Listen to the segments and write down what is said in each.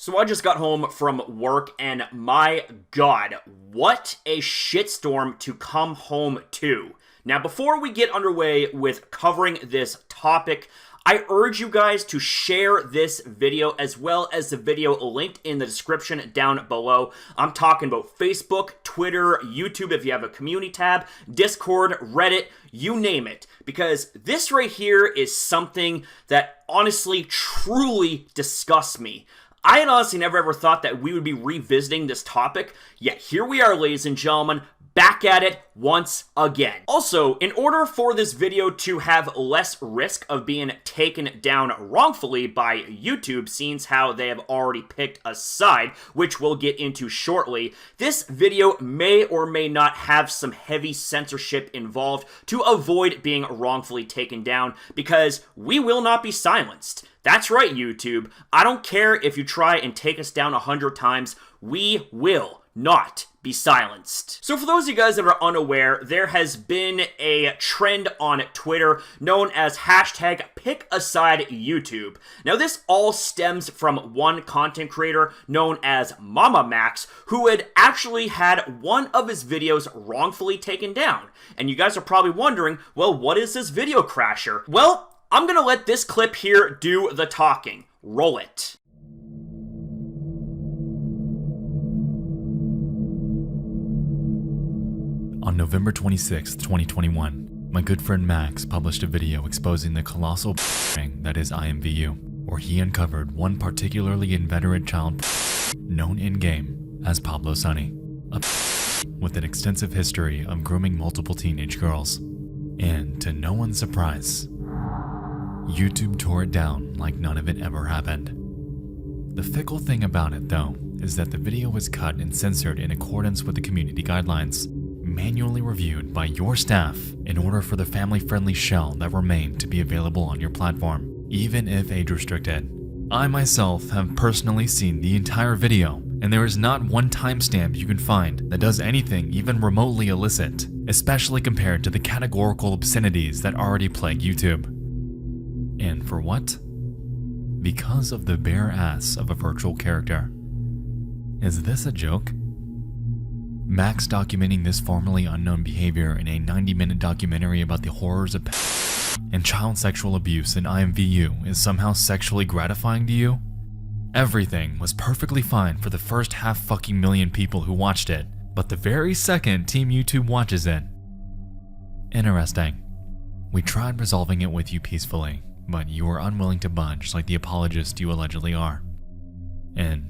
So I just got home from work and my god, what a shitstorm to come home to. Now before we get underway with covering this topic, I urge you guys to share this video as well as the video linked in the description down below. I'm talking about Facebook, Twitter, YouTube if you have a community tab, Discord, Reddit, you name it. Because this right here is something that honestly, truly disgusts me. I had honestly never ever thought that we would be revisiting this topic, yet here we are, ladies and gentlemen, back at it once again. Also, in order for this video to have less risk of being taken down wrongfully by YouTube, seeing how they have already picked a side, which we'll get into shortly, this video may or may not have some heavy censorship involved to avoid being wrongfully taken down, because we will not be silenced. That's right, YouTube. I don't care if you try and take us down 100 times, we will not be silenced. So for those of you guys that are unaware, there has been a trend on Twitter known as hashtag PickASideYouTube. Now this all stems from one content creator known as Mamamax, who had actually had one of his videos wrongfully taken down. And you guys are probably wondering, well, what is this video, Crasher? Well, I'm gonna let this clip here do the talking. Roll it. On November 26, 2021, my good friend Max published a video exposing the colossal ring that is IMVU, where he uncovered one particularly inveterate child known in-game as Pablo Sunny, a with an extensive history of grooming multiple teenage girls. And to no one's surprise, YouTube tore it down like none of it ever happened. The fickle thing about it, though, is that the video was cut and censored in accordance with the community guidelines, manually reviewed by your staff in order for the family-friendly shell that remained to be available on your platform, even if age-restricted. I myself have personally seen the entire video, and there is not one timestamp you can find that does anything even remotely illicit, especially compared to the categorical obscenities that already plague YouTube. And for what? Because of the bare ass of a virtual character. Is this a joke? Max documenting this formerly unknown behavior in a 90-minute documentary about the horrors of and child sexual abuse in IMVU is somehow sexually gratifying to you? Everything was perfectly fine for the first half-fucking million people who watched it, but the very second Team YouTube watches it. Interesting. We tried resolving it with you peacefully, but you were unwilling to budge like the apologist you allegedly are. And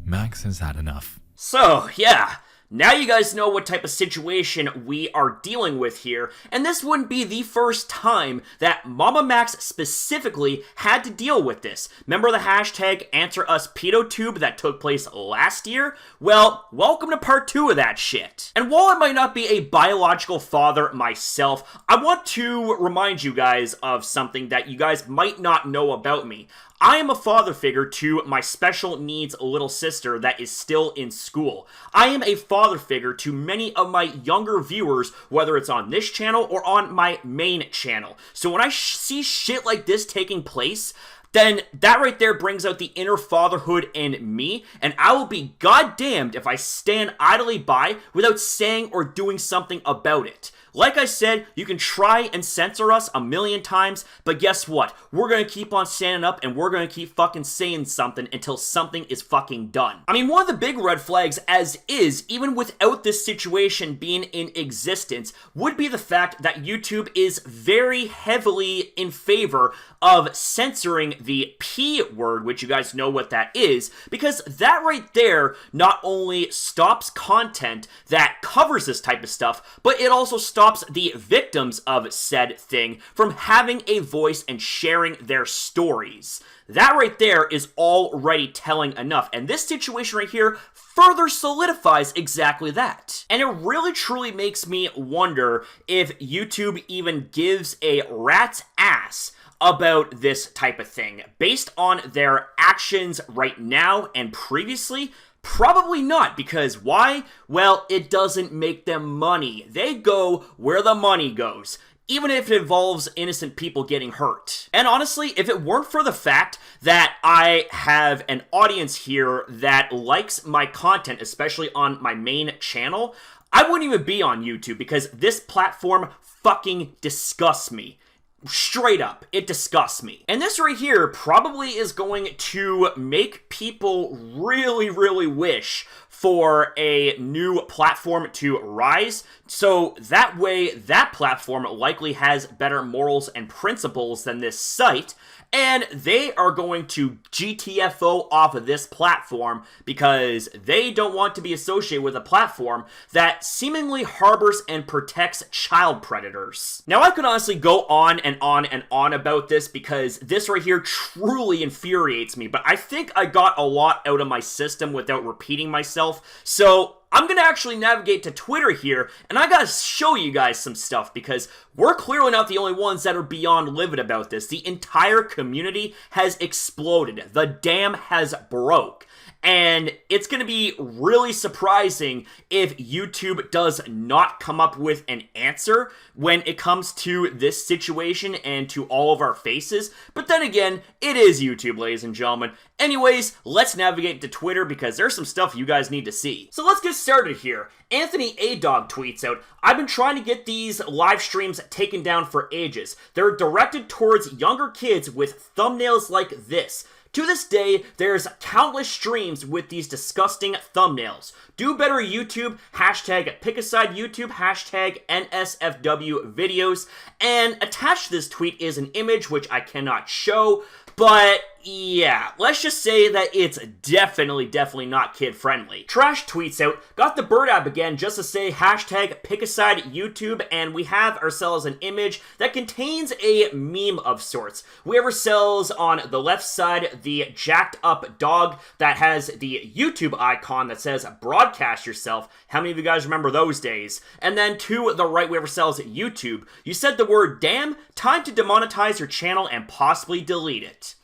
Max has had enough. So, yeah, now you guys know what type of situation we are dealing with here, and this wouldn't be the first time that Mamamax specifically had to deal with this. Remember the hashtag AnswerUsPedoTube that took place last year? Well, welcome to part 2 of that shit. And while I might not be a biological father myself, I want to remind you guys of something that you guys might not know about me. I am a father figure to my special needs little sister that is still in school. I am a father figure to many of my younger viewers, whether it's on this channel or on my main channel. So when I see shit like this taking place, then that right there brings out the inner fatherhood in me, and I will be goddamned if I stand idly by without saying or doing something about it. Like I said, you can try and censor us a million times, but guess what? We're gonna keep on standing up and we're gonna keep fucking saying something until something is fucking done. I mean, one of the big red flags as is, even without this situation being in existence, would be the fact that YouTube is very heavily in favor of censoring the P word, which you guys know what that is, because that right there not only stops content that covers this type of stuff, but it also stops the victims of said thing from having a voice and sharing their stories. That right there is already telling enough, and this situation right here further solidifies exactly that. And it really truly makes me wonder if YouTube even gives a rat's ass about this type of thing. Based on their actions right now and previously, probably not, because why? Well, it doesn't make them money. They go where the money goes. even if it involves innocent people getting hurt. And honestly, if it weren't for the fact that I have an audience here that likes my content, especially on my main channel, I wouldn't even be on YouTube because this platform fucking disgusts me. Straight up, it disgusts me. And this right here probably is going to make people really, really wish for a new platform to rise, so that way that platform likely has better morals and principles than this site, and they are going to GTFO off of this platform because they don't want to be associated with a platform that seemingly harbors and protects child predators. Now, I could honestly go on and on and on about this because this right here truly infuriates me, but I think I got a lot out of my system without repeating myself, so I'm gonna actually navigate to Twitter here, and I gotta show you guys some stuff, because we're clearly not the only ones that are beyond livid about this. The entire community has exploded. The dam has broke. And it's going to be really surprising if YouTube does not come up with an answer when it comes to this situation and to all of our faces. But then again, it is YouTube, ladies and gentlemen. Anyways, let's navigate to Twitter because there's some stuff you guys need to see. So let's get started here. Anthony A-Dog tweets out, "I've been trying to get these live streams taken down for ages. They're directed towards younger kids with thumbnails like this. To this day, there's countless streams with these disgusting thumbnails. Do better, YouTube. Hashtag PickASideYouTube. Hashtag NSFW videos." And attached to this tweet is an image which I cannot show, but yeah, let's just say that it's definitely not kid-friendly. Trash tweets out, "Got the bird app again just to say hashtag PickASideYouTube, and we have ourselves an image that contains a meme of sorts. We have ourselves on the left side the jacked up dog that has the YouTube icon that says broadcast yourself." How many of you guys remember those days? And then to the right, we have ourselves YouTube. "You said the word damn, time to demonetize your channel and possibly delete it."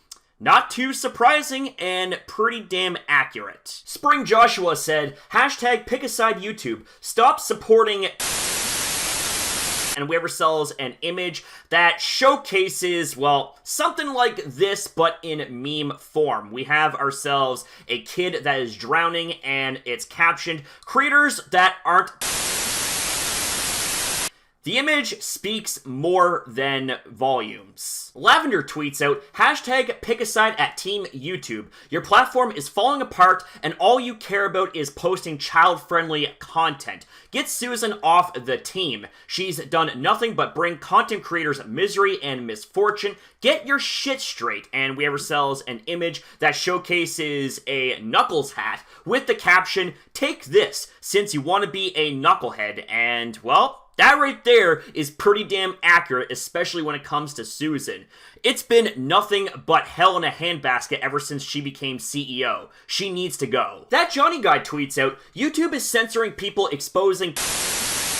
Not too surprising and pretty damn accurate. Spring Joshua said, hashtag PickASideYouTube. Stop supporting. And we have ourselves an image that showcases, well, something like this, but in meme form. We have ourselves a kid that is drowning, and it's captioned, "Creators that aren't." The image speaks more than volumes. Lavender tweets out, hashtag PickASide at Team YouTube. Your platform is falling apart and all you care about is posting child-friendly content. Get Susan off the team. She's done nothing but bring content creators misery and misfortune. Get your shit straight. And we have ourselves an image that showcases a Knuckles hat with the caption, "Take this, since you want to be a knucklehead." And, well, that right there is pretty damn accurate, especially when it comes to Susan. It's been nothing but hell in a handbasket ever since she became CEO. She needs to go. That Johnny guy tweets out, YouTube is censoring people exposing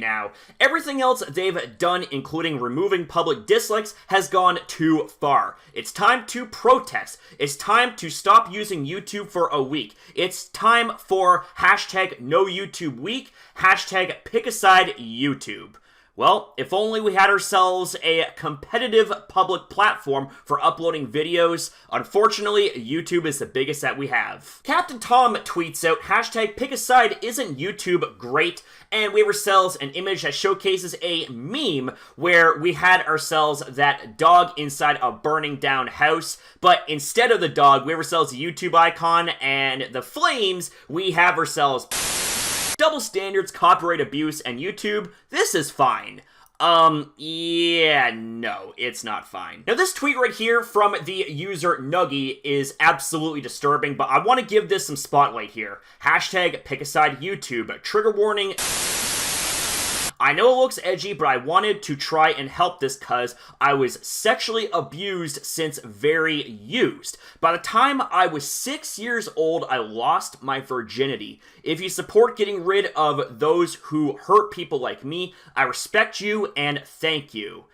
now. Everything else they've done, including removing public dislikes, has gone too far. It's time to protest. It's time to stop using YouTube for a week. It's time for hashtag No YouTube Week, hashtag PickASideYouTube. Well, if only we had ourselves a competitive public platform for uploading videos. Unfortunately, YouTube is the biggest that we have. Captain Tom tweets out, hashtag PickASide, isn't YouTube great? And we have ourselves an image that showcases a meme where we had ourselves that dog inside a burning down house, but instead of the dog, we have ourselves a YouTube icon, and the flames, we have ourselves double standards, copyright abuse, and YouTube. This is fine. Yeah, no, it's not fine. Now, this tweet right here from the user Nuggy is absolutely disturbing, but I want to give this some spotlight here. Hashtag PickASideYouTube. Trigger warning. I know it looks edgy, but I wanted to try and help this cause I was sexually abused since very used. By the time I was 6 years old, I lost my virginity. If you support getting rid of those who hurt people like me, I respect you and thank you.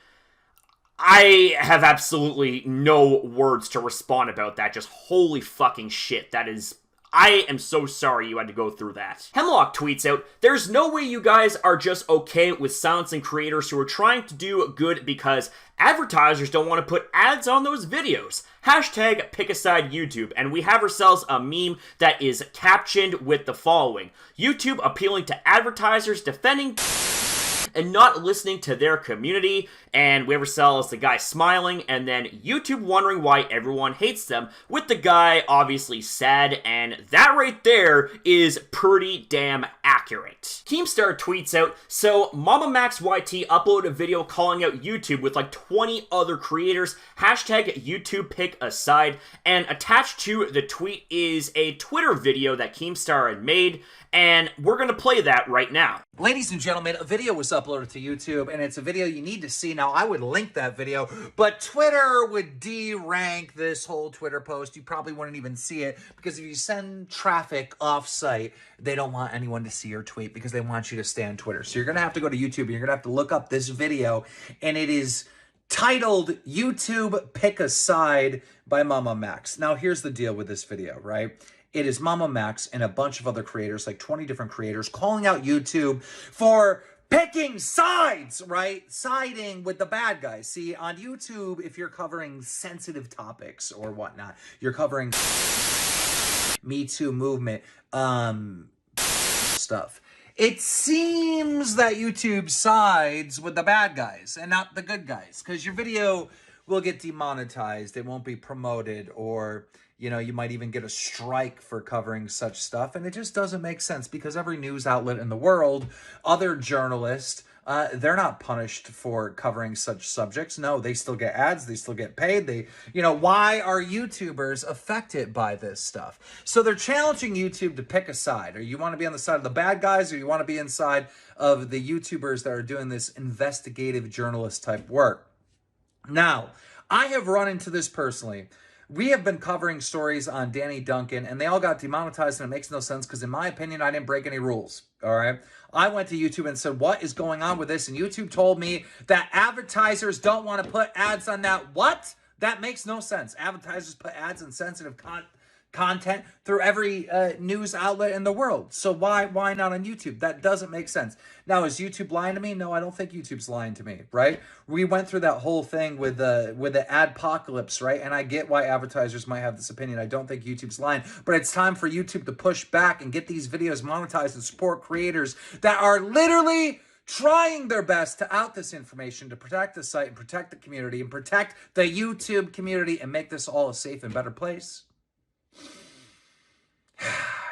I have absolutely no words to respond about that. Just holy fucking shit. That is I am so sorry you had to go through that. Hemlock tweets out, there's no way you guys are just okay with silencing creators who are trying to do good because advertisers don't want to put ads on those videos. Hashtag PickASideYouTube, and we have ourselves a meme that is captioned with the following. YouTube appealing to advertisers defending and not listening to their community, and we have ourselves the guy smiling, and then YouTube wondering why everyone hates them, with the guy obviously sad, and that right there is pretty damn accurate. Keemstar tweets out, so Mamamax YT uploaded a video calling out YouTube with like 20 other creators, hashtag YouTube pick aside, and attached to the tweet is a Twitter video that Keemstar had made, and we're gonna play that right now. Ladies and gentlemen, a video was uploaded to YouTube, and it's a video you need to see. Now, I would link that video, but Twitter would de-rank this whole Twitter post. You probably wouldn't even see it, because if you send traffic off-site, they don't want anyone to see your tweet, because they want you to stay on Twitter. So you're going to have to go to YouTube, and you're going to have to look up this video, and it is titled YouTube Pick a Side by Mamamax. Now, here's the deal with this video, right? It is Mamamax and a bunch of other creators, like 20 different creators, calling out YouTube for picking sides, right? Siding with the bad guys. See, on YouTube, if you're covering sensitive topics or whatnot, you're covering Me Too movement stuff. It seems that YouTube sides with the bad guys and not the good guys, because your video will get demonetized. It won't be promoted, or you know, you might even get a strike for covering such stuff. And it just doesn't make sense, because every news outlet in the world, other journalists, they're not punished for covering such subjects. No, they still get ads. They still get paid. Why are YouTubers affected by this stuff? So they're challenging YouTube to pick a side. Or you want to be on the side of the bad guys, or you want to be inside of the YouTubers that are doing this investigative journalist type work. Now, I have run into this personally. We have been covering stories on Danny Duncan, and they all got demonetized, and it makes no sense because, in my opinion, I didn't break any rules, all right? I went to YouTube and said, what is going on with this? And YouTube told me that advertisers don't want to put ads on that. What? That makes no sense. Advertisers put ads on sensitive content through every news outlet in the world. So why not on YouTube? That doesn't make sense. Now, is YouTube lying to me? No, I don't think YouTube's lying to me, right? We went through that whole thing with the adpocalypse, right? And I get why advertisers might have this opinion. I don't think YouTube's lying, but it's time for YouTube to push back and get these videos monetized and support creators that are literally trying their best to out this information, to protect the site and protect the community and protect the YouTube community and make this all a safe and better place.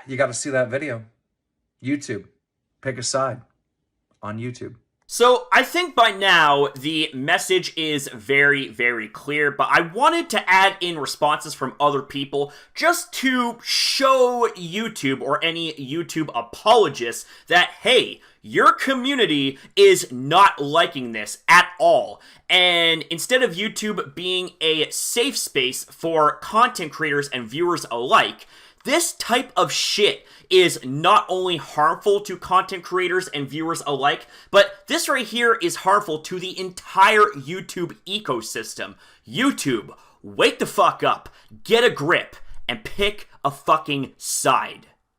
You got to see that video. YouTube. Pick a side on YouTube. So I think by now the message is very, very clear, but I wanted to add in responses from other people just to show YouTube or any YouTube apologists that, hey, your community is not liking this at all. And instead of YouTube being a safe space for content creators and viewers alike, this type of shit is not only harmful to content creators and viewers alike, but this right here is harmful to the entire YouTube ecosystem. YouTube, wake the fuck up, get a grip, and pick a fucking side.